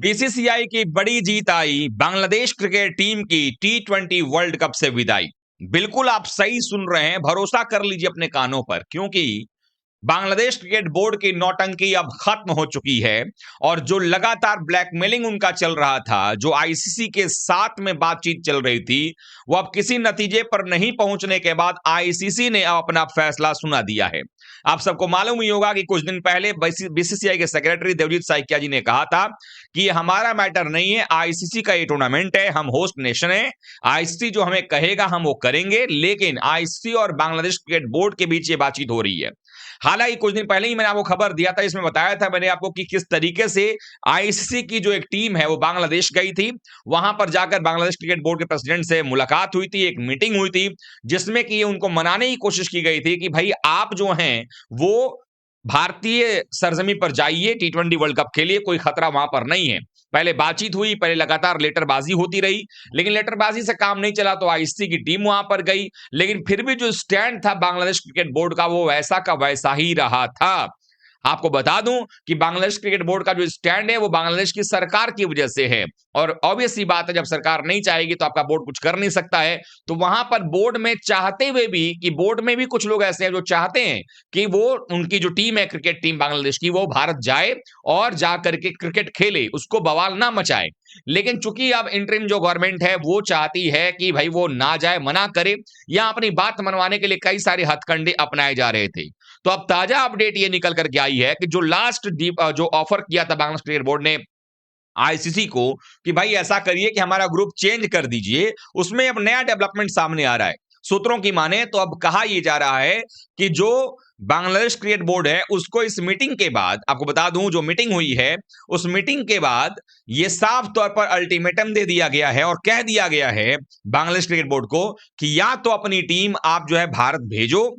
BCCI की बड़ी जीत आई, Bangladesh cricket team की टी20 वर्ल्ड कप से विदाई। बिल्कुल आप सही सुन रहे हैं, भरोसा कर लीजिए अपने कानों पर, क्योंकि बांग्लादेश क्रिकेट बोर्ड की नौटंकी अब खत्म हो चुकी है। और जो लगातार ब्लैकमेलिंग उनका चल रहा था, जो आईसीसी के साथ में बातचीत चल रही थी, वो अब किसी नतीजे पर नहीं पहुंचने के बाद आईसीसी ने अब अपना फैसला सुना दिया है। आप सबको मालूम ही होगा कि कुछ दिन पहले बीसीसीआई के सेक्रेटरी देवजीत साइकिया जी ने कहा था कि हमारा मैटर नहीं है, आईसीसी का ये टूर्नामेंट है, हम होस्ट नेशन है, आईसीसी जो हमें कहेगा हम वो करेंगे। लेकिन आईसीसी और बांग्लादेश क्रिकेट बोर्ड के बीच ये बातचीत हो रही है। हालांकि कुछ दिन पहले ही मैंने आपको खबर दिया था, इसमें बताया था मैंने आपको कि किस तरीके से आईसीसी की जो एक टीम है वो बांग्लादेश गई थी। वहां पर जाकर बांग्लादेश क्रिकेट बोर्ड के प्रेसिडेंट से मुलाकात हुई थी, एक मीटिंग हुई थी, जिसमें कि उनको मनाने की कोशिश की गई थी कि भाई आप जो हैं वो भारतीय सरजमी पर जाइए, टी20 वर्ल्ड कप के लिए कोई खतरा वहां पर नहीं है। पहले बातचीत हुई, पहले लगातार लेटरबाजी होती रही, लेकिन लेटरबाजी से काम नहीं चला तो आईसीसी की टीम वहां पर गई। लेकिन फिर भी जो स्टैंड था बांग्लादेश क्रिकेट बोर्ड का, वो वैसा का वैसा ही रहा था। आपको बता दूं कि बांग्लादेश क्रिकेट बोर्ड का जो स्टैंड है वो बांग्लादेश की सरकार की वजह से है। और ऑब्वियस सी बात है, जब सरकार नहीं चाहेगी तो आपका बोर्ड कुछ कर नहीं सकता है। तो वहां पर बोर्ड में चाहते हुए भी, कि बोर्ड में भी कुछ लोग ऐसे हैं जो चाहते हैं कि वो उनकी जो टीम है क्रिकेट टीम बांग्लादेश की, वो भारत जाए और जा करके क्रिकेट खेले, उसको बवाल ना मचाए। लेकिन चूंकि अब इंटरिम जो गवर्नमेंट है वो चाहती है कि भाई वो ना जाए, मना करे, या अपनी बात मनवाने के लिए कई सारे हथकंडे अपनाए जा रहे थे। तो अब ताजा अपडेट ये निकल करके आई है कि जो लास्ट जो ऑफर किया था बांग्लादेश क्रिकेट बोर्ड ने आईसीसी को कि भाई ऐसा करिए कि हमारा ग्रुप चेंज कर दीजिए, उसमें अब नया डेवलपमेंट सामने आ रहा है। सूत्रों की माने तो अब कहा यह जा रहा है कि जो बांग्लादेश क्रिकेट बोर्ड है उसको इस मीटिंग के बाद, आपको बता दूं जो मीटिंग हुई है उस मीटिंग के बाद यह साफ तौर पर अल्टीमेटम दे दिया गया है और कह दिया गया है बांग्लादेश क्रिकेट बोर्ड को कि या तो अपनी टीम आप जो है भारत भेजो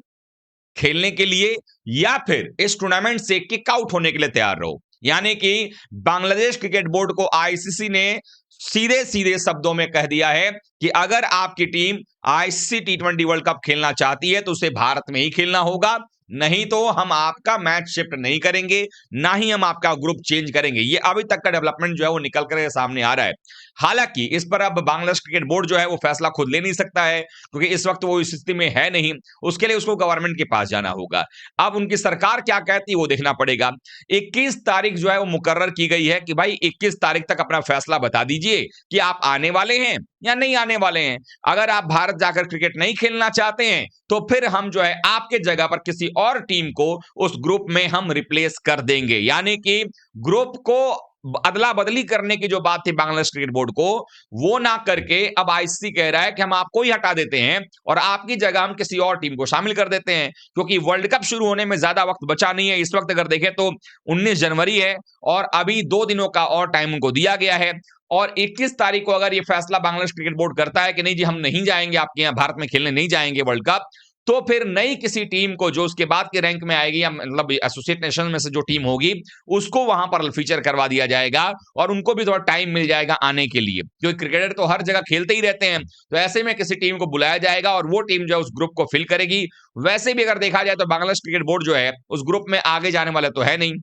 खेलने के लिए, या फिर इस टूर्नामेंट से किक आउट होने के लिए तैयार रहो। यानी कि बांग्लादेश क्रिकेट बोर्ड को आईसीसी ने सीधे सीधे शब्दों में कह दिया है कि अगर आपकी टीम आईसीसी टी20 वर्ल्ड कप खेलना चाहती है तो उसे भारत में ही खेलना होगा, नहीं तो हम आपका मैच शिफ्ट नहीं करेंगे, ना ही हम आपका ग्रुप चेंज करेंगे। ये अभी तक का डेवलपमेंट जो है वो निकल कर सामने आ रहा है। हालांकि इस पर अब बांग्लादेश क्रिकेट बोर्ड जो है वो फैसला खुद ले नहीं सकता है, क्योंकि इस वक्त वो इस स्थिति में है नहीं। उसके लिए उसको गवर्नमेंट के पास जाना होगा। अब उनकी सरकार क्या कहती है वो देखना पड़ेगा। 21 तारीख जो है वो मुकर्रर की गई है कि भाई 21 तारीख तक अपना फैसला बता दीजिए कि आप आने वाले हैं या नहीं आने वाले हैं। अगर आप भारत जाकर क्रिकेट नहीं खेलना चाहते हैं तो फिर हम जो है आपके जगह पर किसी और टीम को उस ग्रुप में हम रिप्लेस कर देंगे। यानी कि ग्रुप को अदला बदली करने की जो बात थी बांग्लादेश क्रिकेट बोर्ड को, वो ना करके अब आईसीसी कह रहा है कि हम आपको ही हटा देते हैं और आपकी जगह हम किसी और टीम को शामिल कर देते हैं। क्योंकि वर्ल्ड कप शुरू होने में ज्यादा वक्त बचा नहीं है। इस वक्त अगर देखें तो 19 जनवरी है और अभी 2 दिनों का और टाइम उनको दिया गया है। और 21 तारीख को अगर ये फैसला बांग्लादेश क्रिकेट बोर्ड करता है कि नहीं जी हम नहीं जाएंगे आपके यहाँ भारत में खेलने, नहीं जाएंगे वर्ल्ड कप, तो फिर नई किसी टीम को जो उसके बाद के रैंक में आएगी, या मतलब एसोसिएट नेशन में से जो टीम होगी उसको वहां पर फीचर करवा दिया जाएगा और उनको भी थोड़ा टाइम मिल जाएगा आने के लिए, क्योंकि क्रिकेटर तो हर जगह खेलते ही रहते हैं। तो ऐसे में किसी टीम को बुलाया जाएगा और वो टीम जो है उस ग्रुप को फिल करेगी। वैसे भी अगर देखा जाए तो बांग्लादेश क्रिकेट बोर्ड जो है उस ग्रुप में आगे जाने वाले तो है नहीं,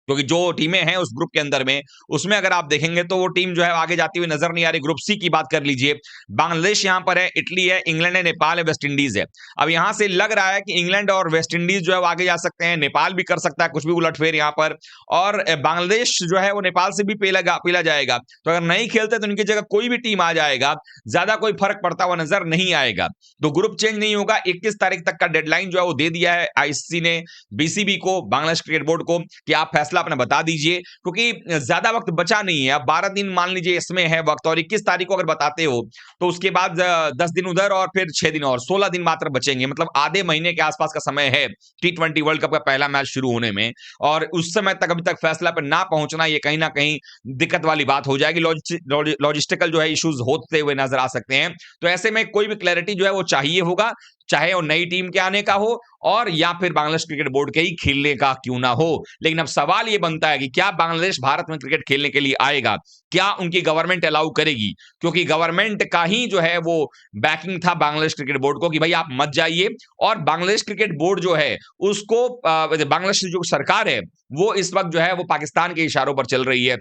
क्योंकि जो टीमें हैं उस ग्रुप के अंदर में, उसमें अगर आप देखेंगे तो वो टीम जो है आगे जाती हुई नजर नहीं आ रही। ग्रुप सी की बात कर लीजिए, बांग्लादेश यहां पर है, इटली है, इंग्लैंड है, नेपाल है, वेस्ट इंडीज है। अब यहां से लग रहा है कि इंग्लैंड और वेस्ट इंडीज जो है वो आगे जा सकते हैं, नेपाल भी कर सकता है कुछ भी उलटफेर यहां पर, और बांग्लादेश जो है वो नेपाल से भी पीला जाएगा। तो अगर नहीं खेलते तो उनकी जगह कोई भी टीम आ जाएगा, ज्यादा कोई फर्क पड़ता हुआ नजर नहीं आएगा। तो ग्रुप चेंज नहीं होगा। 21 तारीख तक का डेडलाइन जो है वो दे दिया है आईसीसी ने बीसीबी को, बांग्लादेश क्रिकेट बोर्ड को, कि आप फैसला अपना बता दीजिए, क्योंकि ज्यादा वक्त बचा नहीं है। अब 12 दिन मान लीजिए इसमें है वक्त, और 21 तारीख को अगर बताते हो तो उसके बाद 10 दिन उधर और फिर 6 दिन और 16 दिन मात्र बचेंगे। मतलब आधे महीने के आसपास का समय है टी20 वर्ल्ड कप का पहला मैच शुरू होने में, और उस समय तक अभी तक फैसला पर ना पहुंचना ये कहीं ना कहीं दिक्कत वाली बात हो जाएगी। लॉजिस्टिकल जो है इश्यूज होते हुए नजर आ सकते हैं। तो ऐसे में कोई भी क्लैरिटी जो है वो चाहिए होगा, चाहे वो नई टीम के आने का हो और या फिर बांग्लादेश क्रिकेट बोर्ड के ही खेलने का क्यों ना हो। लेकिन अब सवाल ये बनता है कि क्या बांग्लादेश भारत में क्रिकेट खेलने के लिए आएगा, क्या उनकी गवर्नमेंट अलाउ करेगी? क्योंकि गवर्नमेंट का ही जो है वो बैकिंग था बांग्लादेश क्रिकेट बोर्ड को कि भाई आप मत जाइए। और बांग्लादेश क्रिकेट बोर्ड जो है उसको बांग्लादेश जो सरकार है वो इस वक्त जो है वो पाकिस्तान के इशारों पर चल रही है।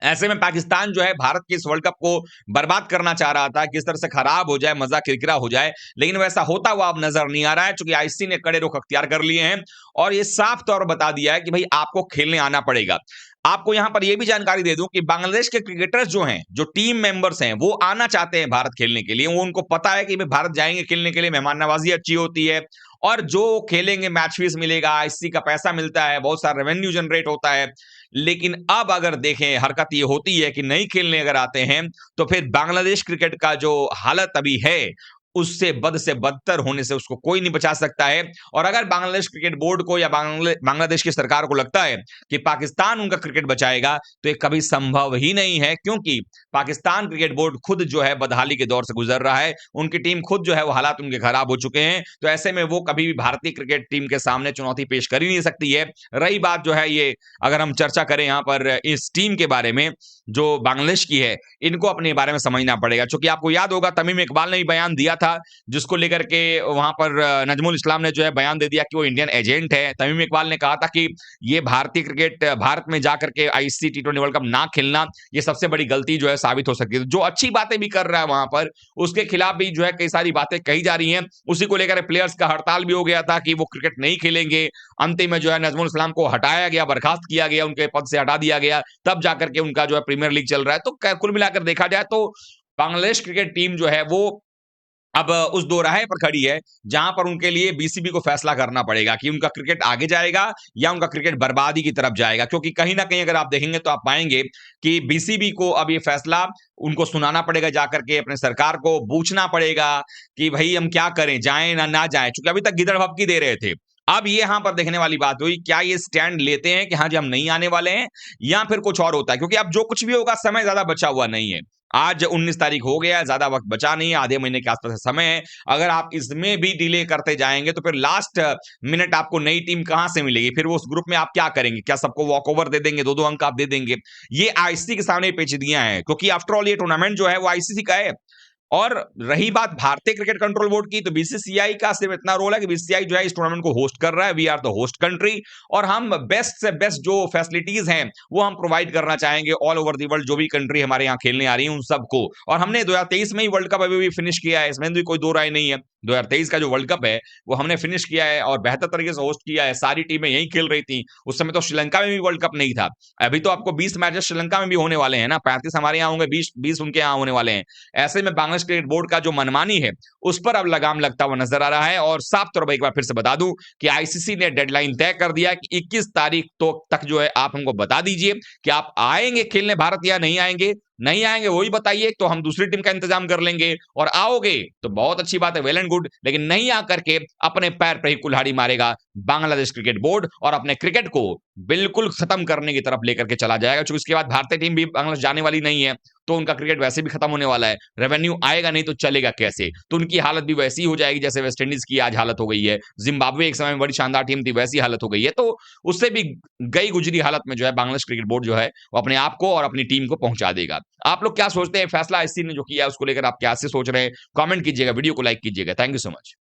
ऐसे में पाकिस्तान जो है भारत के इस वर्ल्ड कप को बर्बाद करना चाह रहा था, किस तरह से खराब हो जाए, मजा किरकिरा हो जाए, लेकिन वैसा होता हुआ अब नजर नहीं आ रहा है, क्योंकि आईसीसी ने कड़े रुख अख्तियार कर लिए हैं और ये साफ तौर बता दिया है कि भाई आपको खेलने आना पड़ेगा। आपको यहां पर यह भी जानकारी दे दूं कि बांग्लादेश के क्रिकेटर्स जो हैं, जो टीम मेंबर्स हैं, वो आना चाहते हैं भारत खेलने के लिए। वो उनको पता है कि भाई भारत जाएंगे खेलने के लिए, मेहमान नवाजी अच्छी होती है और जो खेलेंगे मैच फीस मिलेगा, आईसीसी का पैसा मिलता है, बहुत सारा रेवेन्यू जनरेट होता है। लेकिन अब अगर देखें, हरकत ये होती है कि नहीं खेलने अगर आते हैं तो फिर बांग्लादेश क्रिकेट का जो हालत अभी है उससे बद से बदतर होने से उसको कोई नहीं बचा सकता है। और अगर बांग्लादेश क्रिकेट बोर्ड को या बांग्लादेश की सरकार को लगता है कि पाकिस्तान उनका क्रिकेट बचाएगा तो ये कभी संभव ही नहीं है, क्योंकि पाकिस्तान क्रिकेट बोर्ड खुद जो है बदहाली के दौर से गुजर रहा है। उनकी टीम खुद जो है वो हालात उनके खराब हो चुके हैं, तो ऐसे में वो कभी भी भारतीय क्रिकेट टीम के सामने चुनौती पेश कर ही नहीं सकती है। रही बात जो है ये, अगर हम चर्चा करें यहां पर इस टीम के बारे में जो बांग्लादेश की है, इनको अपने बारे में समझना पड़ेगा, क्योंकि आपको याद होगा तमीम इकबाल ने भी बयान दिया था, जिसको लेकर के वहां पर नजमुल इस्लाम ने जो है बयान दे दिया कि वो इंडियन एजेंट है। तमीम इकबाल ने कहा था कि ये भारतीय क्रिकेट भारत में जाकर के आईसीसी टी20 वर्ल्ड कप ना खेलना, ये सबसे बड़ी गलती जो है साबित हो सकती है। जो अच्छी बातें भी कर रहा है वहां पर, उसके खिलाफ भी जो है कई सारी बातें कही जा रही हैं। उसी को लेकर प्लेयर्स का हड़ताल भी हो गया था कि वो क्रिकेट नहीं खेलेंगे। अंतिम में जो है नजमुल इस्लाम को हटाया गया, बर्खास्त किया गया, उनके पद से हटा दिया गया, तब जाकर के उनका जो है प्रीमियर लीग चल रहा है। तो कुल मिलाकर देखा जाए तो बांग्लादेश क्रिकेट टीम जो है वो अब उस दोराहे पर खड़ी है जहां पर उनके लिए बीसीबी को फैसला करना पड़ेगा कि उनका क्रिकेट आगे जाएगा या उनका क्रिकेट बर्बादी की तरफ जाएगा। क्योंकि कहीं ना कहीं अगर आप देखेंगे तो आप पाएंगे कि बीसीबी को अब ये फैसला उनको सुनाना पड़ेगा, जाकर के अपने सरकार को पूछना पड़ेगा कि भाई हम क्या करें, जाएं ना जाएं, क्योंकि अभी तक गिदड़ भपकी दे रहे थे। अब ये यहां पर देखने वाली बात हुई, क्या ये स्टैंड लेते हैं कि हाँ जी हम नहीं आने वाले हैं, या फिर कुछ और होता है। क्योंकि अब जो कुछ भी होगा, समय ज्यादा बचा हुआ नहीं है। आज 19 तारीख हो गया है, ज्यादा वक्त बचा नहीं है, आधे महीने के आसपास समय है। अगर आप इसमें भी डिले करते जाएंगे तो फिर लास्ट मिनट आपको नई टीम कहां से मिलेगी? फिर वो उस ग्रुप में आप क्या करेंगे? क्या सबको वॉक ओवर दे देंगे, 2-2 अंक आप दे देंगे? ये आईसीसी के सामने पेचीदियां हैं, क्योंकि आफ्टरऑल ये टूर्नामेंट जो है वो आईसीसी का है। और रही बात भारतीय क्रिकेट कंट्रोल बोर्ड की, तो बीसीसीआई का सिर्फ इतना रोल है कि बीसीसीआई जो है इस टूर्नामेंट को होस्ट कर रहा है, we are the host country, और हम बेस्ट से बेस्ट जो फैसिलिटीज हैं वो हम प्रोवाइड करना चाहेंगे ऑल ओवर दी वर्ल्ड, जो भी कंट्री हमारे यहाँ खेलने आ रही है उन सबको। और हमने 2023 में ही वर्ल्ड कप अभी भी फिनिश किया है, इसमें भी कोई दो राय नहीं है। 2023 का जो वर्ल्ड कप है वो हमने फिनिश किया है और बेहतर तरीके से होस्ट किया है। सारी टीमें यही खेल रही थी। उस समय तो श्रीलंका में भी वर्ल्ड कप नहीं था। अभी तो आपको 20 मैचेस श्रीलंका में भी होने वाले हैं ना, 35 हमारे यहाँ होंगे, 20 उनके यहाँ होने वाले हैं। ऐसे में बांग्लादेश क्रिकेट बोर्ड का जो मनमानी है उस पर अब लगाम लगता हुआ नजर आ रहा है। और साफ तौर पर एक बार फिर से बता दूं कि आईसीसी ने डेडलाइन तय कर दिया कि 21 तारीख तो तक जो है आप हमको बता दीजिए कि आप आएंगे खेलने भारत या नहीं आएंगे। नहीं आएंगे वही बताइए, तो हम दूसरी टीम का इंतजाम कर लेंगे, और आओगे तो बहुत अच्छी बात है, वेल एंड गुड। लेकिन नहीं आकर के अपने पैर पर ही कुल्हाड़ी मारेगा बांग्लादेश क्रिकेट बोर्ड और अपने क्रिकेट को बिल्कुल खत्म करने की तरफ लेकर के चला जाएगा। क्योंकि इसके बाद भारतीय टीम भी बांग्लादेश जाने वाली नहीं है, तो उनका क्रिकेट वैसे भी खत्म होने वाला है। रेवेन्यू आएगा नहीं तो चलेगा कैसे? तो उनकी हालत भी वैसी हो जाएगी जैसे वेस्ट इंडीज की आज हालत हो गई है। जिम्बाब्वे एक समय में बड़ी शानदार टीम थी, वैसी हालत हो गई है। तो उससे भी गई गुजरी हालत में जो है बांग्लादेश क्रिकेट बोर्ड जो है वो अपने आप को और अपनी टीम को पहुंचा देगा। आप लोग क्या सोचते हैं? फैसला आईसीसी ने जो किया है उसको लेकर आप क्या से सोच रहे हैं? कमेंट कीजिएगा, वीडियो को लाइक कीजिएगा। Thank you so much.